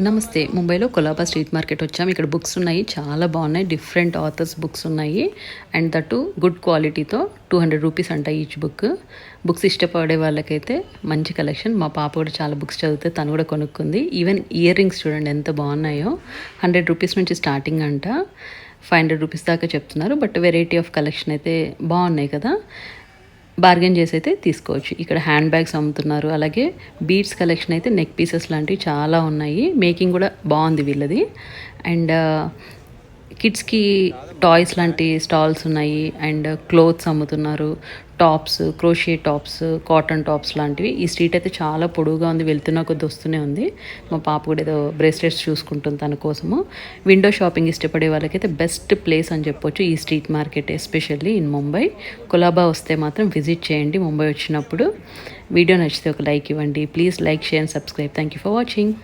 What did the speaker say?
నమస్తే. ముంబైలో Colaba street market వచ్చాము. ఇక్కడ బుక్స్ ఉన్నాయి. చాలా బాగున్నాయి. డిఫరెంట్ ఆథర్స్ బుక్స్ ఉన్నాయి. అండ్ దట్టు గుడ్ క్వాలిటీతో ₹200 అంట ఈచ్ బుక్. బుక్స్ ఇష్టపడే వాళ్ళకైతే మంచి కలెక్షన్. మా పాప కూడా చాలా బుక్స్ చదివితే తను కూడా కొనుక్కుంది. ఈవెన్ ఇయర్ రింగ్స్ చూడండి ఎంత బాగున్నాయో. ₹100 నుంచి స్టార్టింగ్ అంట. ₹500 దాకా చెప్తున్నారు. బట్ వెరైటీ ఆఫ్ కలెక్షన్ అయితే బాగున్నాయి కదా. బార్గెన్ చేసి అయితే తీసుకోవచ్చు. ఇక్కడ హ్యాండ్ బ్యాగ్స్ అమ్ముతున్నారు. అలాగే బీడ్స్ కలెక్షన్ అయితే నెక్ పీసెస్ లాంటివి చాలా ఉన్నాయి. మేకింగ్ కూడా బాగుంది వీళ్ళది. అండ్ కిడ్స్కి టాయ్స్ లాంటి స్టాల్స్ ఉన్నాయి. అండ్ క్లోత్స్ అమ్ముతున్నారు. టాప్స్, క్రోషియే టాప్స్, కాటన్ టాప్స్ లాంటివి. ఈ స్ట్రీట్ అయితే చాలా పొడవుగా ఉంది. వెళ్తున్నా కొద్ది వస్తూనే ఉంది. మా పాప కూడా ఏదో బ్రేస్లెట్స్ చూసుకుంటుంది తన కోసము. విండో షాపింగ్ ఇష్టపడే వాళ్ళకైతే బెస్ట్ ప్లేస్ అని చెప్పొచ్చు ఈ street market, especially in Mumbai. Colaba వస్తే మాత్రం విజిట్ చేయండి ముంబై వచ్చినప్పుడు. వీడియో నచ్చితే ఒక లైక్ ఇవ్వండి. Please like, share and subscribe. Thank you for watching.